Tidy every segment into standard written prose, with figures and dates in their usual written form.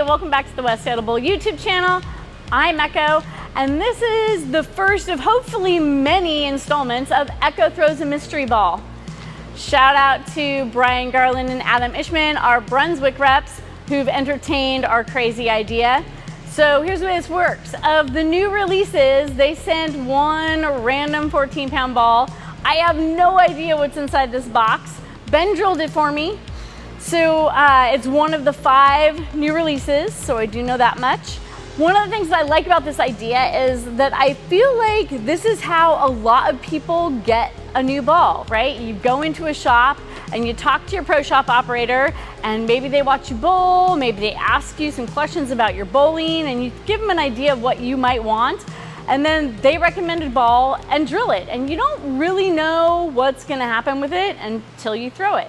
welcome back to the West Seattle Bowl YouTube channel. I'm Echo, and this is the first of hopefully many installments of Echo Throws a Mystery Ball. Shout out to Brian Garland and Adam Ishman, our Brunswick reps, who've entertained our crazy idea. So here's the way this works. Of the new releases, they send one random 14-pound ball. I have no idea what's inside this box. Ben drilled it for me. So it's one of the 5 new releases, so I do know that much. One of the things that I like about this idea is that I feel like this is how a lot of people get a new ball, right? You go into a shop and you talk to your Proshop operator, and maybe they watch you bowl, maybe they ask you some questions about your bowling, and you give them an idea of what you might want, and then they recommend a ball and drill it, and you don't really know what's gonna happen with it until you throw it.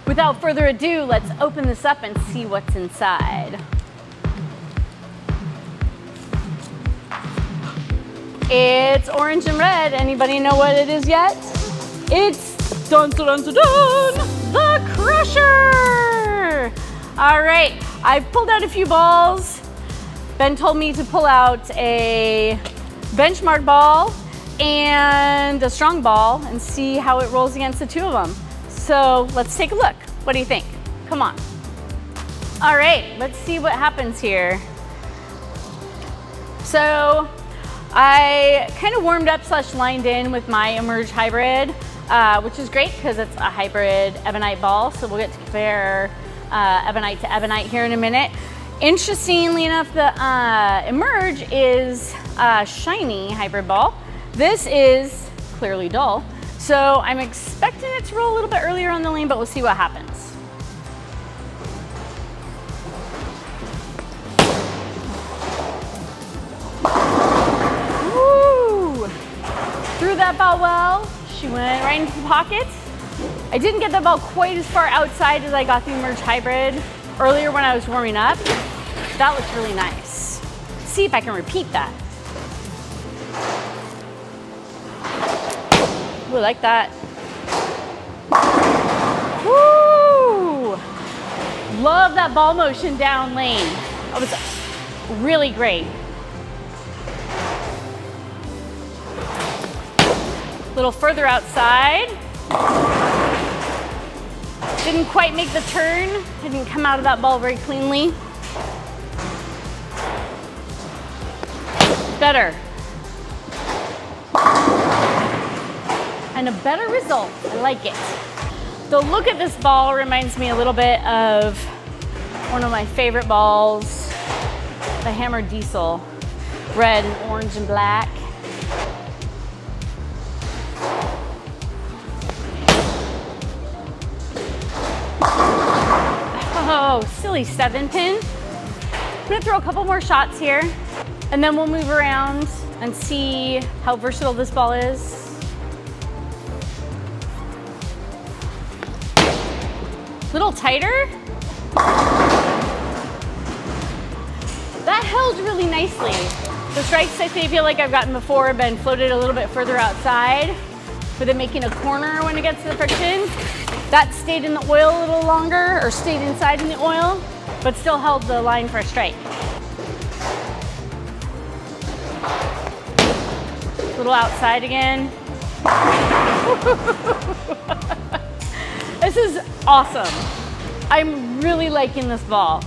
Without further ado, let's open this up and see what's inside. It's orange and red. Anybody know what it is yet? It's dun dun dun dun, the Crusher! All right, I've pulled out a few balls. Ben told me to pull out a benchmark ball and a strong ball and see how it rolls against the two of them. So let's take a look. What do you think? Come on. All right, let's see what happens here. So I kind of warmed up / lined in with my Emerge hybrid, which is great because it's a hybrid Ebonite ball. So we'll get to compare Ebonite to Ebonite here in a minute. Interestingly enough, the Emerge is a shiny hybrid ball. This is clearly dull. So I'm expecting it to roll a little bit earlier on the lane, but we'll see what happens. Woo! Threw that ball well. She went right into the pocket. I didn't get the ball quite as far outside as I got the Emerge hybrid earlier when I was warming up. That looks really nice. Let's see if I can repeat that. Ooh, I like that. Woo! Love that ball motion down lane. That was really great. A little further outside. Didn't quite make the turn. I didn't come out of that ball very cleanly. Better. And a better result. I like it. The look at this ball reminds me a little bit of one of my favorite balls, the Hammer Diesel. Red and orange and black. Oh, silly 7-pin. I'm gonna throw a couple more shots here, and then we'll move around and see how versatile this ball is. Little tighter. That held really nicely. The strikes I feel like I've gotten before have been floated a little bit further outside for them making a corner when it gets to the friction. That stayed in the oil a little longer, or stayed inside in the oil, but still held the line for a strike. A little outside again. This is awesome. I'm really liking this ball.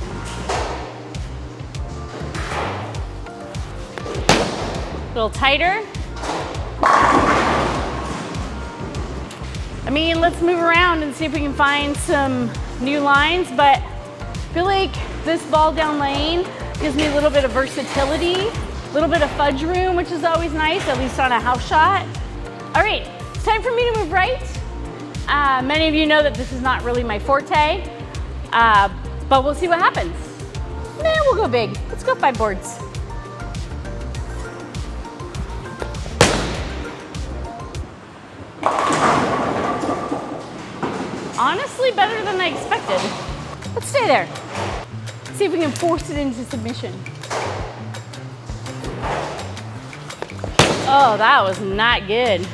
A little tighter. I mean, let's move around and see if we can find some new lines, but I feel like this ball down lane gives me a little bit of versatility, a little bit of fudge room, which is always nice, at least on a house shot. All right, it's time for me to move right. Many of you know that this is not really my forte, but we'll see what happens. Nah, we'll go big. Let's go 5 boards. Honestly, better than I expected. Let's stay there. See if we can force it into submission. Oh, that was not good.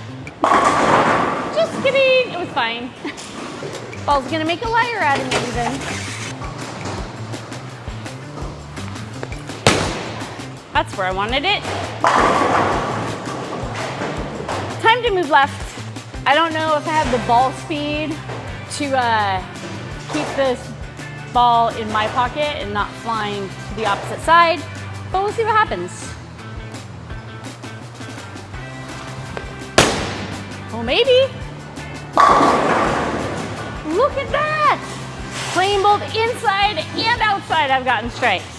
Just kidding, it was fine. Ball's gonna make a liar out of me then. That's where I wanted it. Time to move left. I don't know if I have the ball speed to keep this ball in my pocket and not flying to the opposite side, but we'll see what happens. Well, maybe. Look at that! Playing both inside and outside, I've gotten strikes.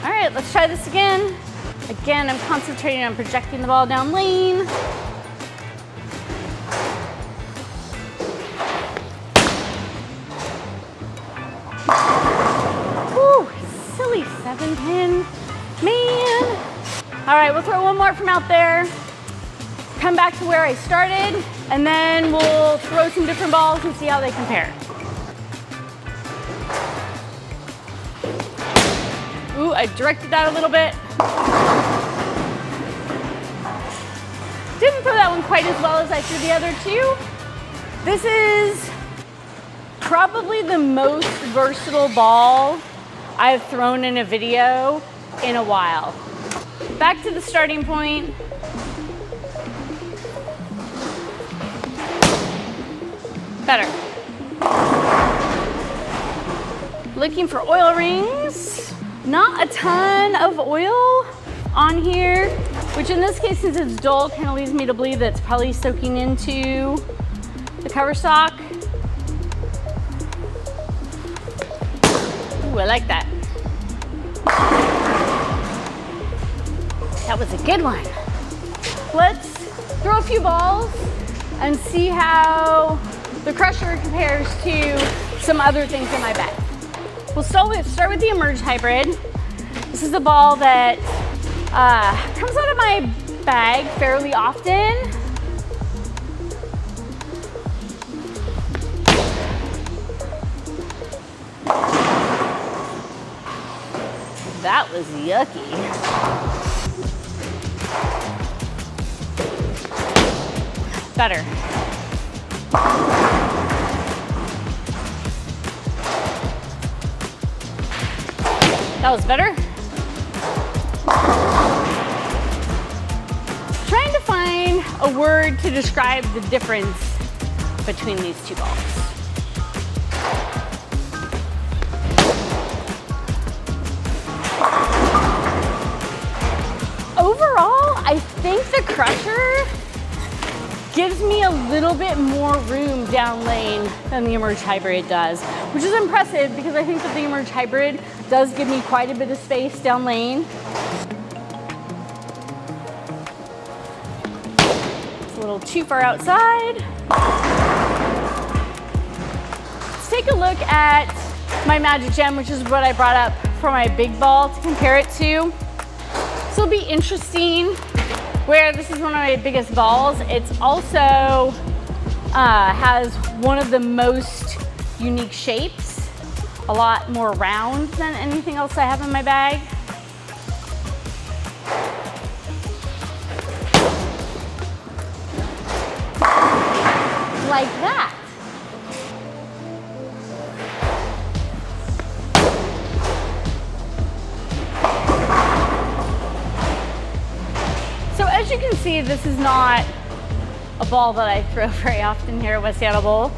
All right, let's try this again. Again, I'm concentrating on projecting the ball down lane. Whew, silly 7-pin, man. All right, we'll throw one more from out there. Come back to where I started, and then we'll throw some different balls and see how they compare. Ooh, I directed that a little bit. Didn't throw that one quite as well as I threw the other two. This is probably the most versatile ball I've thrown in a video in a while. Back to the starting point. Better. Looking for oil rings. Not a ton of oil on here, which in this case, since it's dull, kind of leads me to believe that it's probably soaking into the cover stock. Ooh, I like that. That was a good one. Let's throw a few balls and see how the crusher compares to some other things in my bag. We'll start with the Emerge Hybrid. This is a ball that comes out of my bag fairly often. That was yucky. Better. That was better. Trying to find a word to describe the difference between these two balls. Overall, I think the crusher gives me a little bit more room down lane than the Emerge Hybrid does, which is impressive because I think that the Emerge Hybrid does give me quite a bit of space down lane. It's a little too far outside. Let's take a look at my Magic Gem, which is what I brought up for my big ball to compare it to. So it'll be interesting where this is one of my biggest balls. It's also has one of the most unique shapes, a lot more round than anything else I have in my bag. Like that. So as you can see, this is not a ball that I throw very often here at Westseattle Bowl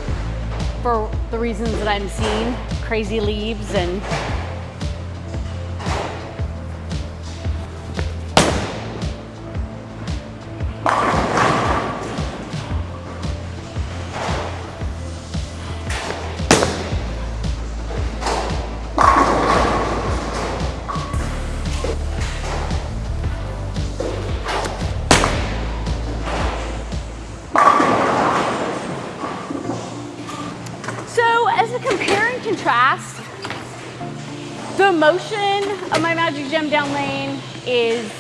for the reasons that I'm seeing, crazy leaves and contrast, the motion of my Magic Gem down lane is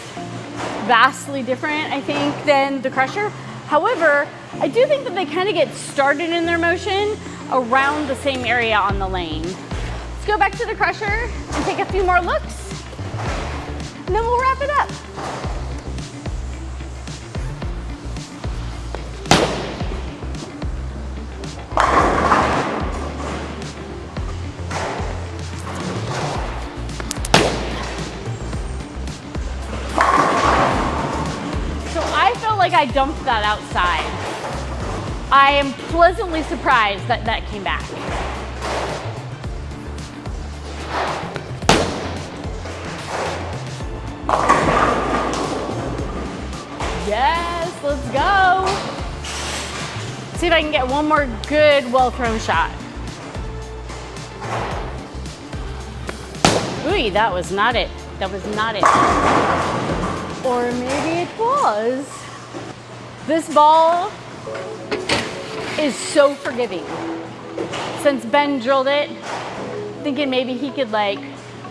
vastly different, I think, than the crusher. However, I do think that they kind of get started in their motion around the same area on the lane. Let's go back to the crusher and take a few more looks, and then we'll wrap it up. I dumped that outside. I am pleasantly surprised that that came back. Yes, let's go. See if I can get one more good, well-thrown shot. Ooh, that was not it. That was not it. Or maybe it was. This ball is so forgiving. Since Ben drilled it, thinking maybe he could like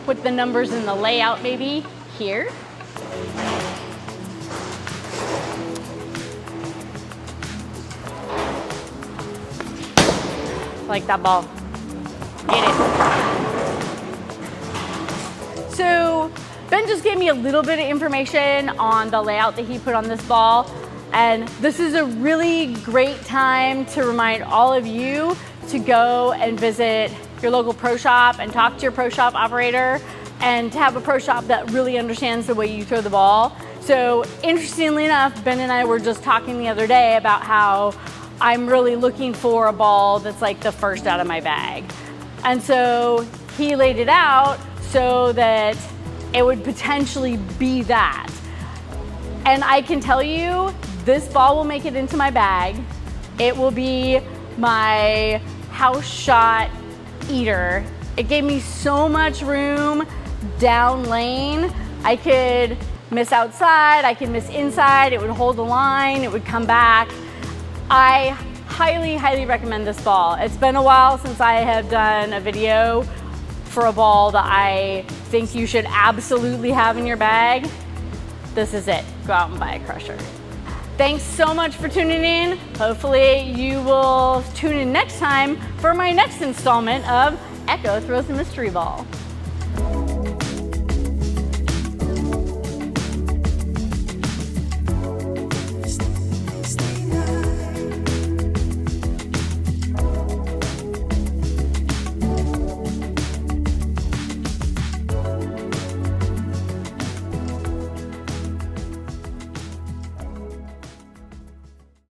put the numbers in the layout maybe here. Like that ball. Get it. So Ben just gave me a little bit of information on the layout that he put on this ball. And this is a really great time to remind all of you to go and visit your local pro shop and talk to your pro shop operator and to have a pro shop that really understands the way you throw the ball. So interestingly enough, Ben and I were just talking the other day about how I'm really looking for a ball that's like the first out of my bag. And so he laid it out so that it would potentially be that. And I can tell you, this ball will make it into my bag. It will be my house shot eater. It gave me so much room down lane. I could miss outside, I could miss inside, it would hold the line, it would come back. I highly, highly recommend this ball. It's been a while since I have done a video for a ball that I think you should absolutely have in your bag. This is it. Go out and buy a crusher. Thanks so much for tuning in. Hopefully you will tune in next time for my next installment of Echo Throws the Mystery Ball.